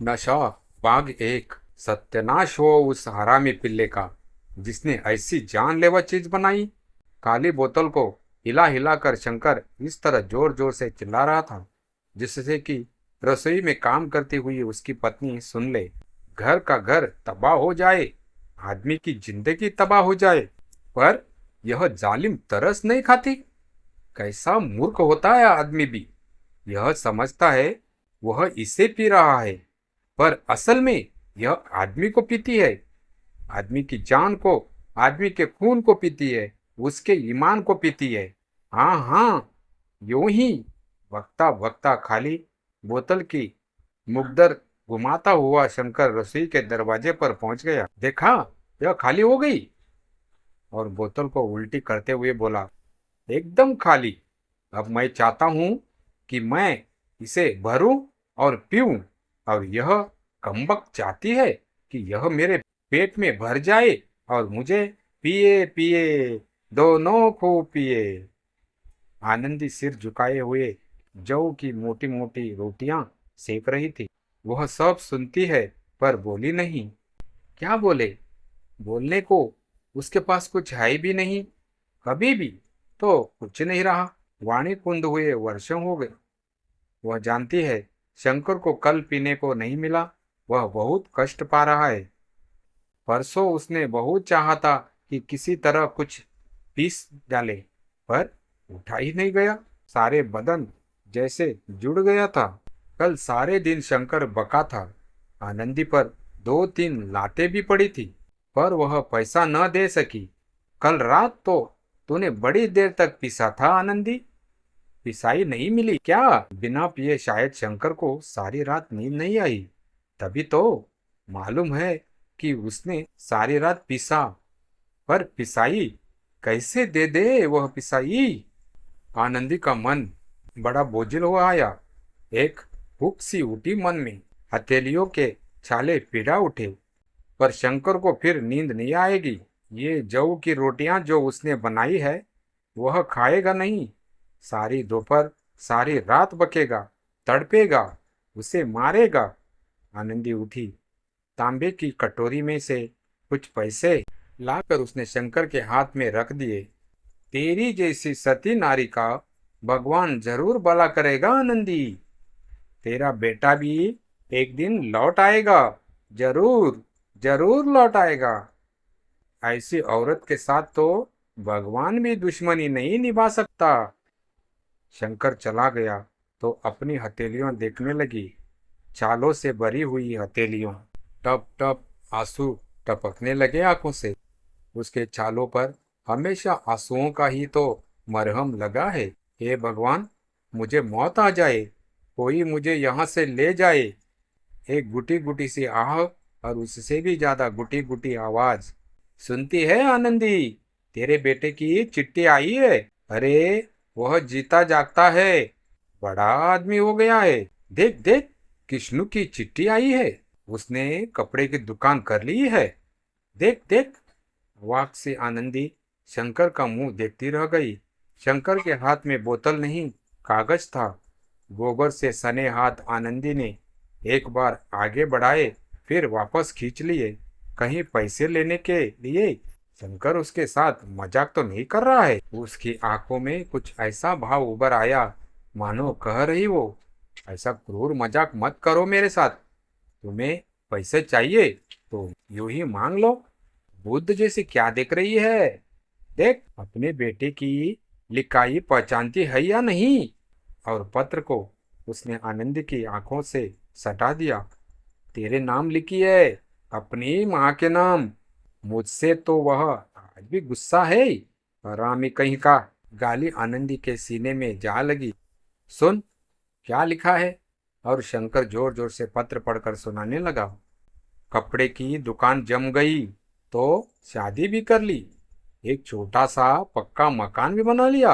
नशा भाग एक। सत्यानाश हो उस हरामी पिल्ले का जिसने ऐसी जानलेवा चीज बनाई। काली बोतल को हिला हिला कर शंकर इस तरह जोर जोर से चिल्ला रहा था जिससे कि रसोई में काम करती हुई उसकी पत्नी सुन ले। घर का घर तबाह हो जाए, आदमी की जिंदगी तबाह हो जाए, पर यह जालिम तरस नहीं खाती। कैसा मूर्ख होता है आदमी भी। यह समझता है वह इसे पी रहा है, पर असल में यह आदमी को पीती है। आदमी की जान को, आदमी के खून को पीती है, उसके ईमान को पीती है। हाँ हाँ, यूं ही वक्ता वक्ता खाली बोतल की मुकदर घुमाता हुआ शंकर रसोई के दरवाजे पर पहुंच गया। देखा, यह खाली हो गई। और बोतल को उल्टी करते हुए बोला, एकदम खाली। अब मैं चाहता हूं कि मैं इसे भरूं और पीऊं, और यह कमबख्त चाहती है कि यह मेरे पेट में भर जाए और मुझे पिए पिए, दोनों खूब पिए। आनंदी सिर झुकाए हुए जौ की मोटी मोटी रोटियां सेक रही थी। वह सब सुनती है पर बोली नहीं। क्या बोले? बोलने को उसके पास कुछ है भी नहीं। कभी भी तो कुछ नहीं रहा। वाणी कुंद हुए वर्षों हो गए। वह जानती है शंकर को कल पीने को नहीं मिला। वह बहुत कष्ट पा रहा है। परसों उसने बहुत चाहा था कि किसी तरह कुछ पीस डाले, पर उठा ही नहीं गया। सारे बदन जैसे जुड़ गया था। कल सारे दिन शंकर बका था। आनंदी पर दो तीन लातें भी पड़ी थी, पर वह पैसा न दे सकी। कल रात तो तूने बड़ी देर तक पीसा था आनंदी। पिसाई नहीं मिली क्या? बिना पिए शायद शंकर को सारी रात नींद नहीं आई। तभी तो मालूम है कि उसने सारी रात पिसा। पर पिसाई कैसे दे दे वह पिसाई? आनंदी का मन बड़ा बोझिल हो आया। एक भूख सी उठी मन में। हथेलियों के छाले पीड़ा उठे। पर शंकर को फिर नींद नहीं आएगी। ये जौ की रोटियां जो उसने बनाई है वह खाएगा नहीं। सारी दोपहर सारी रात बकेगा, तड़पेगा, उसे मारेगा। आनंदी उठी। तांबे की कटोरी में से कुछ पैसे लाकर उसने शंकर के हाथ में रख दिए। तेरी जैसी सती नारी का भगवान जरूर भला करेगा आनंदी। तेरा बेटा भी एक दिन लौट आएगा। जरूर, जरूर लौट आएगा। ऐसी औरत के साथ तो भगवान भी दुश्मनी नहीं निभा सकता। शंकर चला गया तो अपनी हथेलियां देखने लगी। छालों से भरी हुई हथेलियों। टप टप आंसू टपकने लगे आंखों से। उसके छालों पर हमेशा आंसुओं का ही तो मरहम लगा है। हे भगवान, मुझे मौत आ जाए, कोई मुझे यहाँ से ले जाए। एक गुटी गुटी सी आह और उससे भी ज्यादा गुटी गुटी आवाज। सुनती है आनंदी? तेरे बेटे की चिट्ठी आई है। अरे, वह जीता जागता है, बड़ा आदमी हो गया है। देख देख, किश्नू की चिट्ठी आई है। उसने कपड़े की दुकान कर ली है। देख देख। वाक से आनंदी शंकर का मुंह देखती रह गई। शंकर के हाथ में बोतल नहीं, कागज था। गोबर से सने हाथ आनंदी ने एक बार आगे बढ़ाए, फिर वापस खींच लिए। कहीं पैसे लेने के लिए? शंकर उसके साथ मजाक तो नहीं कर रहा है? उसकी आंखों में कुछ ऐसा भाव उभर आया मानो कह रही हो, ऐसा क्रूर मजाक मत करो मेरे साथ। तुम्हें पैसे चाहिए तो यूं ही मांग लो। बुद्ध जैसी क्या देख रही है? देख, अपने बेटे की लिखाई पहचानती है या नहीं? और पत्र को उसने आनंद की आंखों से सटा दिया। तेरे नाम लिखी है, अपनी माँ के नाम। मुझसे तो वह आज भी गुस्सा है। हरामी कहीं का। गाली आनंदी के सीने में जा लगी। सुन, क्या लिखा है? और शंकर जोर जोर से पत्र पढ़कर सुनाने लगा। कपड़े की दुकान जम गई तो शादी भी कर ली, एक छोटा सा पक्का मकान भी बना लिया।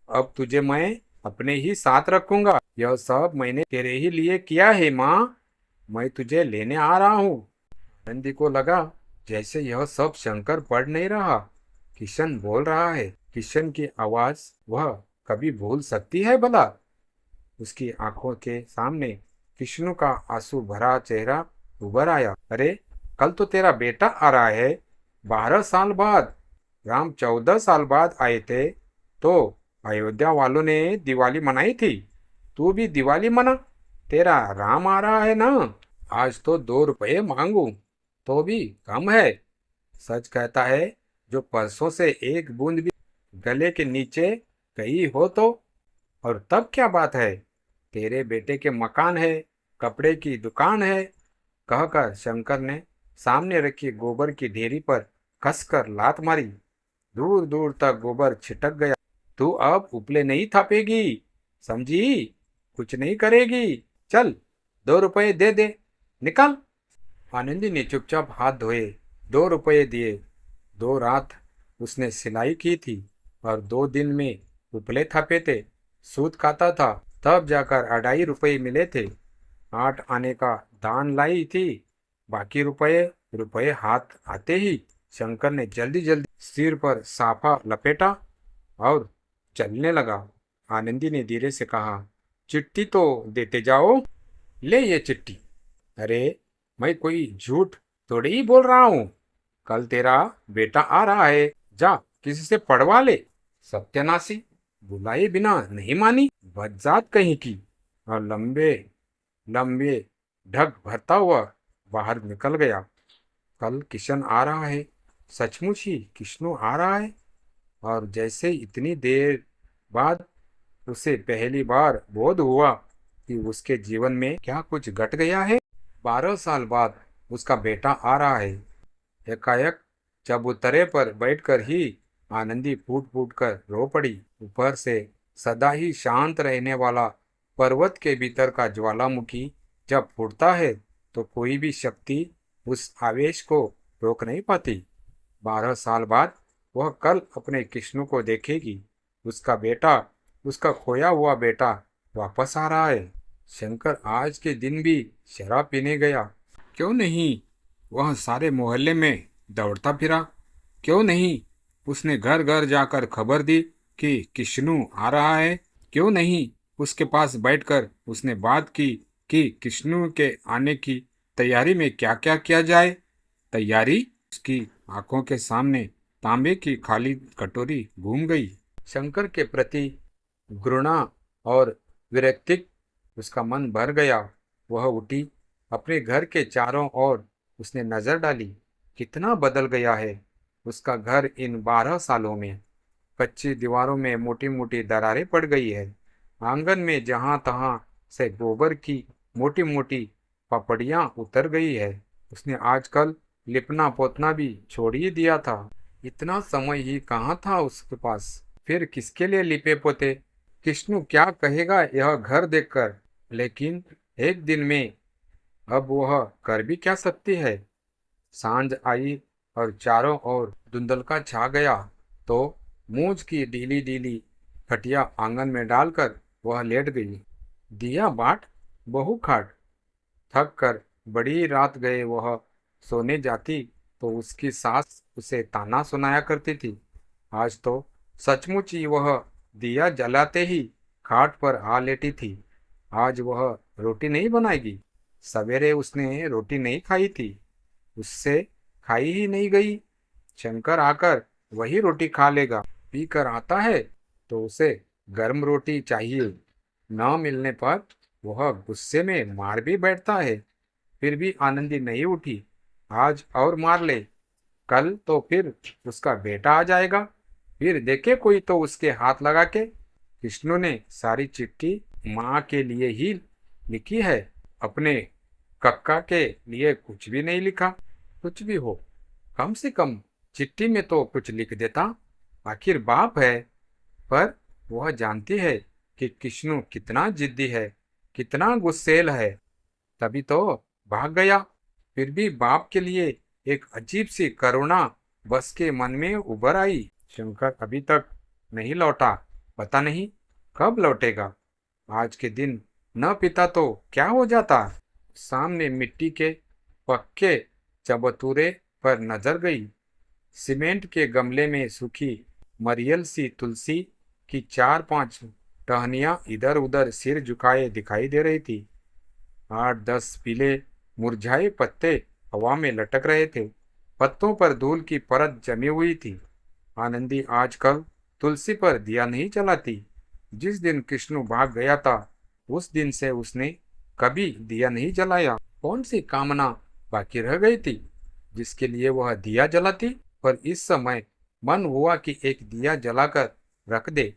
अब तुझे मैं अपने ही साथ रखूंगा। यह सब मैंने तेरे ही लिए किया है माँ। मैं तुझे लेने आ रहा हूँ। आनंदी को लगा जैसे यह सब शंकर पढ़ नहीं रहा, किशन बोल रहा है। किशन की आवाज वह कभी भूल सकती है भला? उसकी आंखों के सामने किष्णु का आंसू भरा चेहरा उभर आया। अरे कल तो तेरा बेटा आ रहा है, 12 साल बाद। राम 14 साल बाद आए थे तो अयोध्या वालों ने दिवाली मनाई थी। तू भी दिवाली मना, तेरा राम आ रहा है ना। आज तो 2 रुपये मांगू तो भी कम है। सच कहता है, जो परसों से एक बूंद भी गले के नीचे गई हो तो। और तब क्या बात है, तेरे बेटे के मकान है, कपड़े की दुकान है। कहकर शंकर ने सामने रखी गोबर की ढेरी पर कसकर लात मारी। दूर दूर तक गोबर छिटक गया। तू अब उपले नहीं थापेगी, समझी? कुछ नहीं करेगी। चल, 2 रुपये दे दे, निकल। आनंदी ने चुपचाप हाथ धोए, 2 रुपये दिए। 2 रात उसने सिलाई की थी और 2 दिन में उपले थापे थे। सूत खाता था, तब जाकर 2.5 रुपये मिले थे। 8 आने का दान लाई थी। बाकी रुपये रुपये हाथ आते ही शंकर ने जल्दी जल्दी सिर पर साफा लपेटा और चलने लगा। आनंदी ने धीरे से कहा, चिट्ठी तो देते जाओ। ले ये चिट्ठी। अरे मैं कोई झूठ थोड़ी ही बोल रहा हूँ। कल तेरा बेटा आ रहा है, जा किसी से पढ़वा ले। सत्यानाशी, बुलाए बिना नहीं मानी, बदजात कहीं की। और लंबे लंबे ढग भरता हुआ बाहर निकल गया। कल किशन आ रहा है, सचमुच ही किष्णु आ रहा है। और जैसे इतनी देर बाद उसे पहली बार बोध हुआ कि उसके जीवन में क्या कुछ घट गया है। 12 साल बाद उसका बेटा आ रहा है। एकाएक चबूतरे पर बैठकर ही आनंदी फूट फूट कर रो पड़ी। ऊपर से सदा ही शांत रहने वाला पर्वत के भीतर का ज्वालामुखी जब फूटता है तो कोई भी शक्ति उस आवेश को रोक नहीं पाती। 12 साल बाद वह कल अपने किष्णु को देखेगी। उसका बेटा, उसका खोया हुआ बेटा वापस आ रहा है। शंकर आज के दिन भी शराब पीने गया। क्यों नहीं वह सारे मोहल्ले में दौड़ता फिरा? क्यों नहीं उसने घर घर जाकर खबर दी कि किष्णु आ रहा है? क्यों नहीं उसके पास बैठकर उसने बात की कि किष्णु के आने की तैयारी में क्या क्या किया जाए? तैयारी उसकी आंखों के सामने तांबे की खाली कटोरी घूम गई। शंकर के प्रति घृणा और विरक्ति उसका मन भर गया। वह उठी, अपने घर के चारों ओर उसने नजर डाली। कितना बदल गया है उसका घर इन 12 सालों में। कच्ची दीवारों में मोटी मोटी दरारें पड़ गई है। आंगन में जहां तहां से गोबर की मोटी मोटी पपड़ियां उतर गई है। उसने आजकल लिपना पोतना भी छोड़ ही दिया था। इतना समय ही कहाँ था उसके पास, फिर किसके लिए लिपे पोते? किष्णु क्या कहेगा यह घर देखकर? लेकिन एक दिन में अब वह कर भी क्या सकती है। सांझ आई और चारों ओर धुंधलका छा गया तो मूंछ की ढीली ढीली खटिया आंगन में डालकर वह लेट गई। दिया बाट बहु खाट। थक कर बड़ी रात गए वह सोने जाती तो उसकी सास उसे ताना सुनाया करती थी। आज तो सचमुच ही वह दिया जलाते ही खाट पर आ लेटी थी। आज वह रोटी नहीं बनाएगी। सवेरे उसने रोटी नहीं खाई थी, उससे खाई ही नहीं गई। शंकर आकर वही रोटी खा लेगा। पी कर आता है तो उसे गर्म रोटी चाहिए। न मिलने पर वह गुस्से में मार भी बैठता है। फिर भी आनंदी नहीं उठी। आज और मार ले, कल तो फिर उसका बेटा आ जाएगा। फिर देखे कोई तो उसके हाथ लगा के। विष्णु ने सारी चिट्ठी माँ के लिए ही लिखी है, अपने कक्का के लिए कुछ भी नहीं लिखा। कुछ भी हो, कम से कम चिट्ठी में तो कुछ लिख देता। आखिर बाप है। पर वह जानती है कि किष्णु कितना जिद्दी है, कितना गुस्सेल है, तभी तो भाग गया। फिर भी बाप के लिए एक अजीब सी करुणा बस के मन में उभर आई। शंकर अभी तक नहीं लौटा, पता नहीं कब लौटेगा। आज के दिन न पीता तो क्या हो जाता। सामने मिट्टी के पक्के चबूतरे पर नजर गई। सीमेंट के गमले में सूखी मरियल सी तुलसी की 4-5 टहनियां इधर उधर सिर झुकाए दिखाई दे रही थी। 8-10 पीले मुरझाए पत्ते हवा में लटक रहे थे। पत्तों पर धूल की परत जमी हुई थी। आनंदी आजकल तुलसी पर दिया नहीं जलाती। जिस दिन कृष्णु भाग गया था उस दिन से उसने कभी दिया नहीं जलाया। कौन सी कामना बाकी रह गई थी जिसके लिए वह दिया जलाती? पर इस समय मन हुआ कि एक दिया जलाकर रख दे।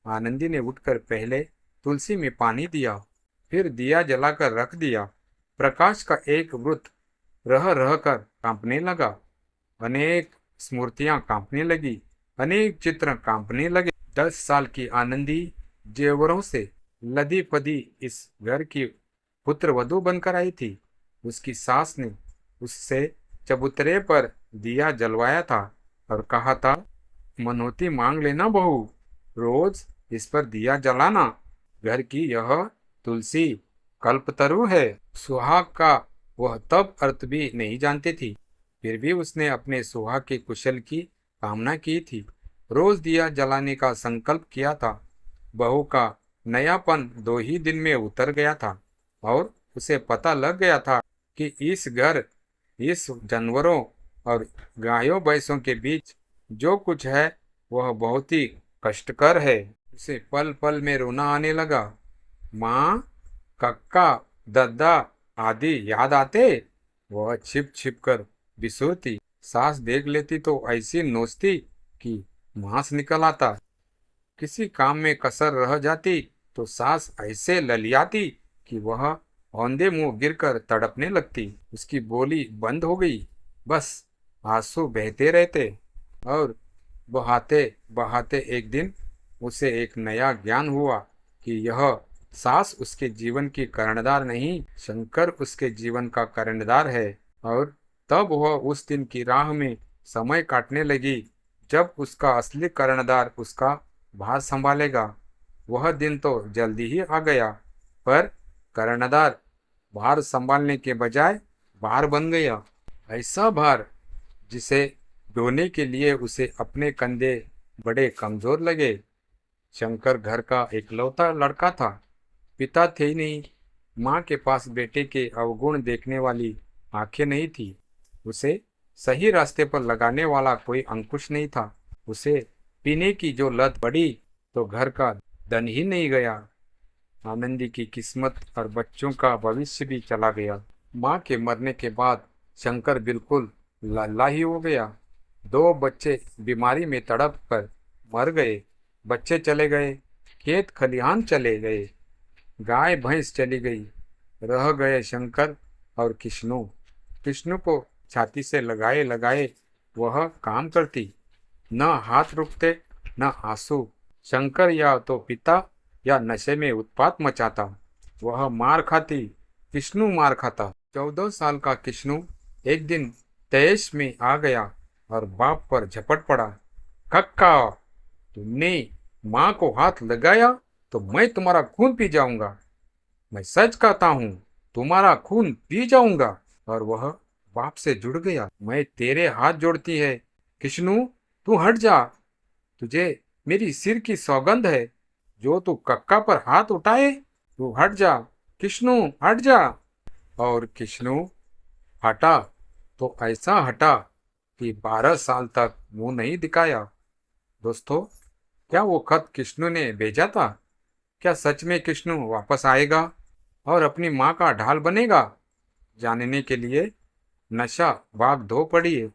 आनंदी ने उठकर पहले तुलसी में पानी दिया, फिर दिया जलाकर रख दिया। प्रकाश का एक वृत्त रह रह कर कांपने लगा। अनेक स्मृतियां कांपने लगी, अनेक चित्र कांपने लगे। 10 साल की आनंदी जेवरों से लदी पदी इस घर की पुत्र वधू बनकर आई थी। उसकी सास ने उससे चबूतरे पर दिया जलवाया था और कहा था, मनोती मांग लेना बहू, रोज इस पर दिया जलाना। घर की यह तुलसी कल्पतरु है। सुहाग का वह तब अर्थ भी नहीं जानती थी, फिर भी उसने अपने सुहाग के कुशल की कामना की थी। रोज दिया जलाने का संकल्प किया था। बहू का नयापन 2 ही दिन में उतर गया था और उसे पता लग गया था कि इस घर, इस जानवरों और गायों भैंसों के बीच जो कुछ है वह बहुत ही कष्टकर है। उसे पल पल में रोना आने लगा। माँ, कक्का, दद्दा आदि याद आते। वह छिप छिप कर बिसुरती। सास देख लेती तो ऐसी नोचती कि मांस निकल आता। किसी काम में कसर रह जाती तो सास ऐसे ललियाती कि वह औंधे मुंह गिरकर तड़पने लगती। उसकी बोली बंद हो गई, बस आंसू बहते रहते। और बहाते बहाते एक दिन उसे एक नया ज्ञान हुआ कि यह सास उसके जीवन की कर्णधार नहीं, शंकर उसके जीवन का कर्णधार है। और तब वह उस दिन की राह में समय काटने लगी जब उसका असली कर्णधार उसका भार संभालेगा। वह दिन तो जल्दी ही आ गया, पर कर्णधार भार संभालने के बजाय भार बन गया। ऐसा भार जिसे ढोने के लिए उसे अपने कंधे बड़े कमजोर लगे। शंकर घर का इकलौता लड़का था। पिता थे ही नहीं। माँ के पास बेटे के अवगुण देखने वाली आंखें नहीं थी। उसे सही रास्ते पर लगाने वाला कोई अंकुश नहीं था। उसे पीने की जो लत पड़ी तो घर का धन ही नहीं गया। आनंदी की किस्मत और बच्चों का भविष्य भी चला गया। माँ के मरने के बाद शंकर बिल्कुल लल्ला ही हो गया। 2 बच्चे बीमारी में तड़प कर मर गए। बच्चे चले गए, खेत खलिहान चले गए, गाय भैंस चली गई। रह गए शंकर और कृष्णु। कृष्णु को छाती से लगाए लगाए वह काम करती। न हाथ रुकते न आंसू। शंकर या तो पिता या नशे में उत्पात मचाता। वह मार खाती, कृष्णु मार खाता। 14 साल का कृष्णु एक दिन तैश में आ गया और बाप पर झपट पड़ा। कक्का, तुमने माँ को हाथ लगाया तो मैं तुम्हारा खून पी जाऊंगा। मैं सच कहता हूँ, तुम्हारा खून पी जाऊंगा। और वह बाप से जुड़ गया। मैं तेरे हाथ जोड़ती है कृष्णु, तू हट जा। तुझे मेरी सिर की सौगंध है, जो तू कक्का पर हाथ उठाए, तू हट जा कृष्णु, हट जा। और कृष्णु हटा तो ऐसा हटा कि 12 साल तक मुंह नहीं दिखाया। दोस्तों, क्या वो खत कृष्णु ने भेजा था? क्या सच में कृष्णु वापस आएगा और अपनी माँ का ढाल बनेगा? जानने के लिए नशा भाग 2 पढ़िए।